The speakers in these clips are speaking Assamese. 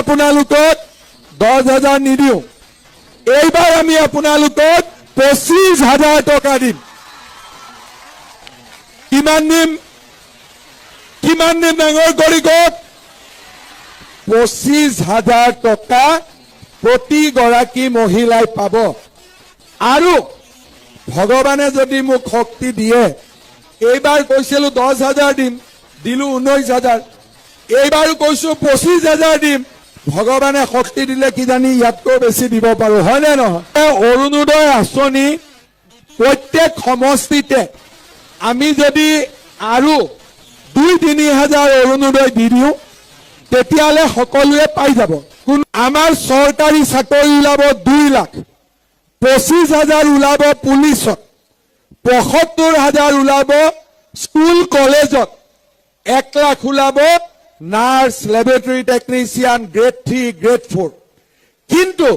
আপোনালোকক 10,000 নিদিওঁ, এইবাৰ আমি আপোনালোকক 25,000 টকা দিম। কিমান দিম ডাঙৰ কৰি কওক? 25,000 টকা প্ৰতিগৰাকী মহিলাই পাব। আৰু ভগৱানে যদি মোক শক্তি দিয়ে, এইবাৰ কৈছিলো 10,000 দিম, দিলো 19,000, এইবাৰো কৈছো 25,000 দিম। ভগৱানে শক্তি দিলে কিজানি ইয়াতকৈ বেছি দিব পাৰো, হয়নে নহয়? অৰুণোদয় আঁচনি প্ৰত্যেক সমষ্টিতে আমি যদি আৰু 2-3 হাজাৰ অৰুণোদয় দি দিওঁ, তেতিয়াহ'লে সকলোৱে পাই যাব। আমাৰ চৰকাৰী চাকৰি ওলাব 2 লাখ, 25,000 ওলাব পুলিচত, 75,000 ওলাব স্কুল কলেজত, 1 লাখ ওলাব nurse, laboratory technician, grade 3, grade 4। কিন্তু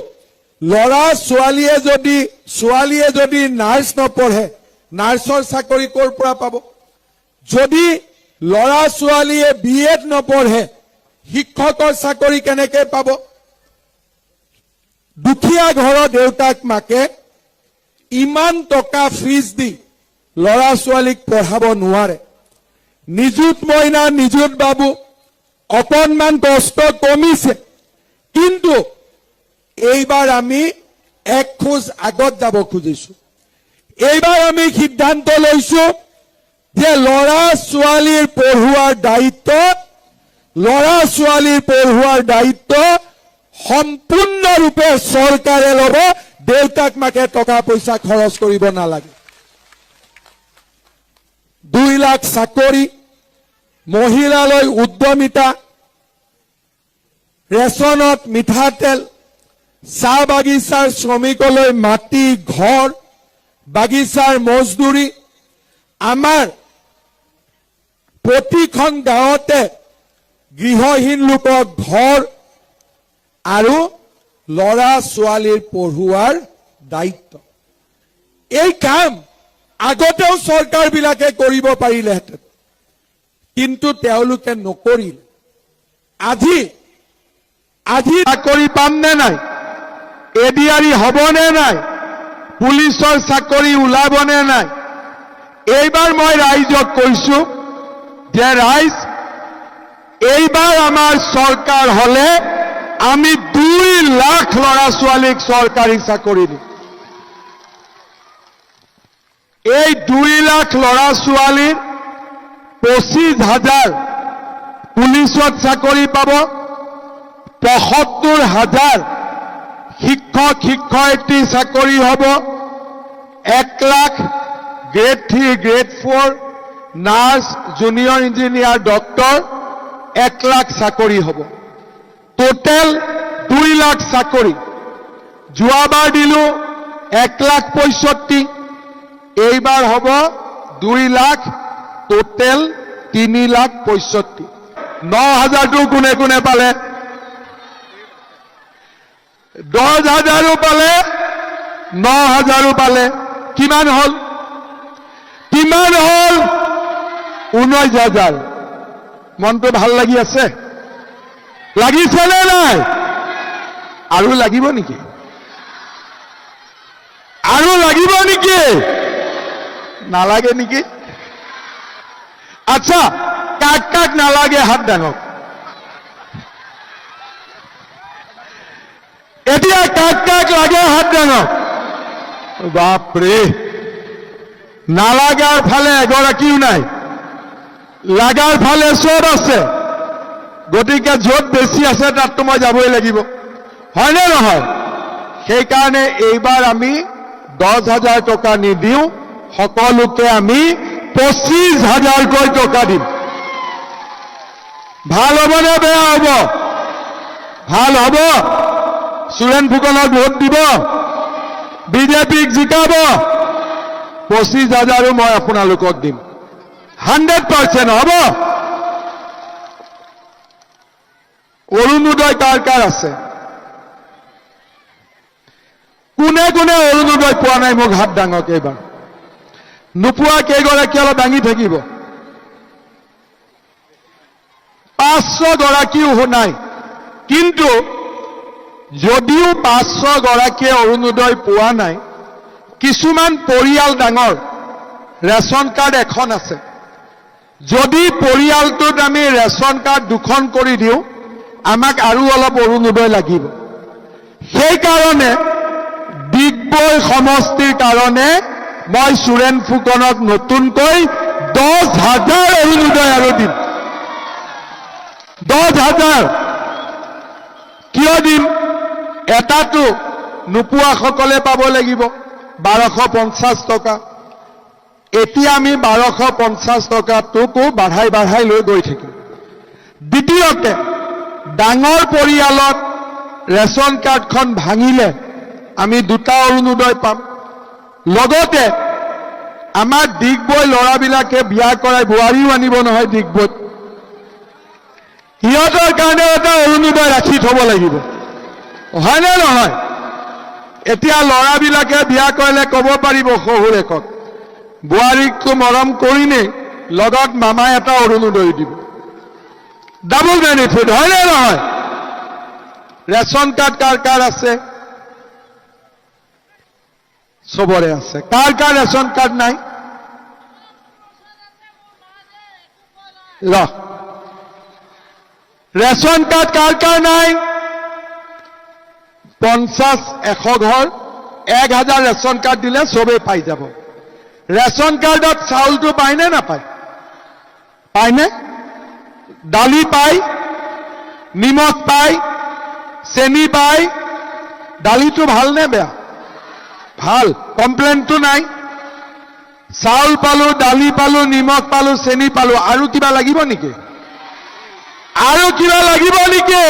ল'ৰা ছোৱালীয়ে যদি নাৰ্ছ নপঢ়ে, নাৰ্ছৰ চাকৰি ক'ৰ পৰা পাব? যদি ল'ৰা ছোৱালীয়ে BEd নপঢ়ে, শিক্ষকৰ চাকৰি কেনেকৈ পাব? দুখীয়া ঘৰৰ দেউতাক মাকে ইমান টকা ফিজ দি ল'ৰা ছোৱালীক পঢ়াব নোৱাৰে। নিযুত মইনা, নিযুত বাবু অকণমান কষ্ট কমিছে, কিন্তু এইবাৰ আমি 1 খোজ আগত যাব খুজিছো। এইবাৰ আমি সিদ্ধান্ত লৈছো যে ল'ৰা ছোৱালীৰ পঢ়ুৱাৰ দায়িত্ব সম্পূৰ্ণৰূপে চৰকাৰে ল'ব। দেউতাক মাকে টকা পইচা খৰচ কৰিব নালাগে। 2 লাখ চাকৰি, মহিলালৈ উদ্যমিতা, ৰেচনত মিঠাতেল, চাহ বাগিচাৰ শ্ৰমিকলৈ মাটি, ঘৰ, বাগিচাৰ মজদুৰি, আমাৰ প্ৰতিখন গাঁৱতে গৃহহীন লোকক ঘৰ আৰু ল'ৰা ছোৱালীৰ পঢ়ুৱাৰ দায়িত্ব। এই কাম আগতেও চৰকাৰবিলাকে কৰিব পাৰিলেহেঁতেন, কিন্তু তেওঁলোকে নকৰিল। আজি চাকৰি পাম নে নাই, ADRE হ'বনে নাই, পুলিচৰ চাকৰি ওলাবনে নাই, এইবাৰ মই ৰাইজক কৈছো যে ৰাইজ, এইবাৰ আমাৰ চৰকাৰ হলে আমি 2 লাখ ল'ৰা ছোৱালীক চৰকাৰী চাকৰি দিম। এই 2 লাখ ল'ৰা ছোৱালীৰ 25,000 পুলিচত চাকৰি পাব, 75,000 শিক্ষক শিক্ষয়িত্ৰী চাকৰি হ'ব, 1 lakh grade 3, grade 4 nurse, junior engineer, doctor 1 lakh চাকৰি হ'ব। টোটেল 2 লাখ চাকৰি। যোৱাবাৰ দিলো 1,65,000, এইবাৰ হ'ব 2 লাখ, টোটেল 3,65,000। 9,000টো কোনে কোনে পালে? 10,000ও পালে, 9,000ও পালে। কিমান হ'ল? 19,000। মনটো ভাল লাগি আছে? লাগিছে নে নাই? আৰু লাগিব নেকি? আৰু লাগিব নেকি? নালাগে নেকি? আচ্ছা, কাক কাক নালাগে হাত দাঙক। এতিয়া কাক কাক লাগে হাত দাঙক। বাপৰে, নালাগাৰ ফালে এগৰাকীও নাই, লাগাৰ ফালে চব আছে। গতিকে য'ত বেছি আছে তাততো মই যাবই লাগিব, হয়নে নহয়? সেইকাৰণে এইবাৰ আমি 10,000 টকা নিদিওঁ, সকলোকে আমি 25,000কৈ টকা দিম। ভাল হ'বনে বেয়া হ'ব? ভাল হ'ব। সুৰেন ফুকনক ভোট দিব, বিজেপিক জিকাব, 25,000ও মই আপোনালোকক দিম। 100% হ'ব। অৰুণোদয় কাৰ কাৰ আছে? কোনে কোনে অৰুণোদয় পোৱা নাই মোক হাত দাঙক। এইবাৰ নোপোৱা কেইগৰাকী অলপ দাঙি থাকিব। 500 গৰাকীও নাই। কিন্তু যদিও 500 গৰাকীয়ে অৰুণোদয় পোৱা নাই, কিছুমান পৰিয়াল ডাঙৰ ৰেচন কাৰ্ড এখন আছে। যদি পৰিয়ালটোত আমি ৰেচন কাৰ্ড দুখন কৰি দিওঁ, আমাক আৰু অলপ অৰুণোদয় লাগিব। সেইকাৰণে ডিগবৈ সমষ্টিৰ কাৰণে মই সুৰেন ফুকনক নতুনকৈ 10,000 অৰুণোদয় আৰু দিম। 10,000 কিয় দিম? এটাটো নোপোৱাসকলে পাব লাগিব 1250 টকা। এতিয়া আমি 1250 টকাটোকো বাঢ়াই লৈ গৈ থাকিম। দ্বিতীয়তে, ডাঙৰ পৰিয়ালত ৰেচন কাৰ্ডখন ভাঙিলে আমি 2টা অৰুণোদয় পাম। লগতে আমাৰ ডিগবৈ ল'ৰাবিলাকে বিয়া কৰাই বোৱাৰীও আনিব নহয় ডিগবৈত, সিহঁতৰ কাৰণে এটা অৰুণোদয় ৰাখি থব লাগিব, হয়নে নহয়? এতিয়া ল'ৰাবিলাকে বিয়া কৰিলে ক'ব পাৰিব শহুৰেকক, বোৱাৰীকটো মৰম কৰিমেই, লগত মামাই এটা অৰুণোদয় দিব। ডাবল বেনিফিট, হয়নে নহয়? ৰেচন কাৰ্ড কাৰ কাৰ আছে? চবৰে আছে। কাৰ কাৰ ৰেচন কাৰ্ড নাই? ৰেচন কাৰ্ড কাৰ কাৰ নাই? 50-100 ঘৰ 1000 ৰেচন কাৰ্ড দিলে চবেই পাই যাব। ৰেচন কাৰ্ডত চাউলটো পায়নে নাপায়? পায়নে? দালি পায়, নিমখ পায়, চেনি পায়। দালিটো ভাল নে বেয়া? ভাল, কমপ্লেইনটো নাই। চাউল পালো, দালি পালো, নিমখ পালো, চেনি পালো, আৰু কিবা লাগিব নেকি? আৰু কিবা লাগিব নেকি?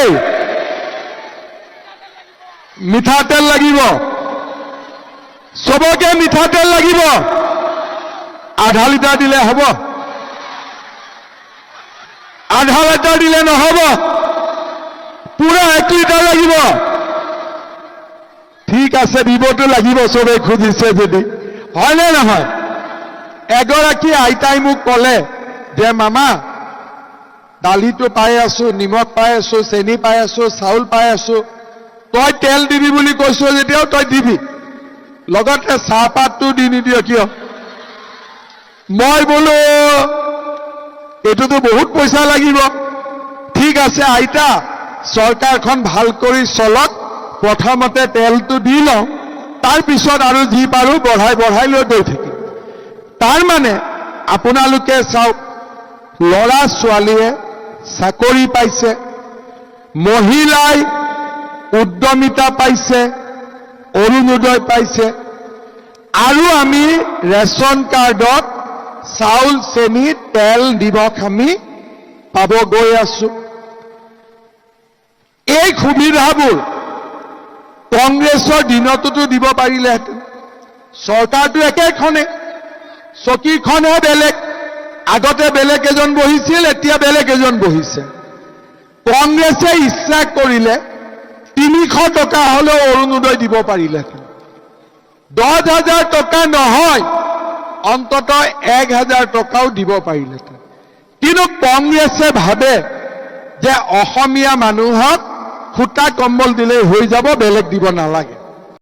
মিঠাতেল লাগিব, চবকে মিঠাতেল লাগিব। আধা লিটাৰ দিলে হ'ব? আধা লিটাৰ দিলে নহ'ব, পুৰা 1 লিটাৰ লাগিব। ঠিক আছে, দিবতো লাগিব, চবেই খুজিছে যদি, হয়নে নহয়? এগৰাকী আইতাই মোক ক'লে যে মামা, দালিটো পাই আছো, নিমখ পাই আছো, চেনি পাই আছো, চাউল পাই আছো, তই তেল দিবি বুলি কৈছো যেতিয়াও তই দিবি, লগতে চাহপাতটো দি নিদিয় কিয়? মই বোলো এইটোতো বহুত পইচা লাগিব। ঠিক আছে আইতা, চৰকাৰখন ভাল কৰি চলক, প্ৰথমতে তেলটো দি লওঁ, তাৰ পিছত আৰু যি পাৰো বঢ়াই লৈ গৈ থাকিম। তাৰ মানে আপোনালোকে চাওক, ল'ৰা ছোৱালীয়ে চাকৰি পাইছে, মহিলাই উদ্যমিতা পাইছে, অৰুণোদয় পাইছে, আৰু আমি ৰেচন কাৰ্ডত চাউল, চেনি, তেল, নিমখ আমি পাব গৈ আছো। এই সুবিধাবোৰ কংগ্ৰেছৰ দিনততো দিব পাৰিলেহেঁতেন। চৰকাৰটো একেখনে, চকীখনহে বেলেগ। আগতে বেলেগ এজন বহিছিল, এতিয়া বেলেগ এজন বহিছে। কংগ্ৰেছে ইচ্ছা কৰিলে 300 টকা হলেও অৰুণোদয় দিব পাৰিলেহেঁতেন। 10,000 টকা নহয়, অন্তত 1,000 টকাও দিব পাৰিলেহেঁতেন। কিন্তু কংগ্ৰেছে ভাবে যে অসমীয়া মানুহক সূতা কম্বল দিলেই হৈ যাব, বেলেগ দিব নালাগে।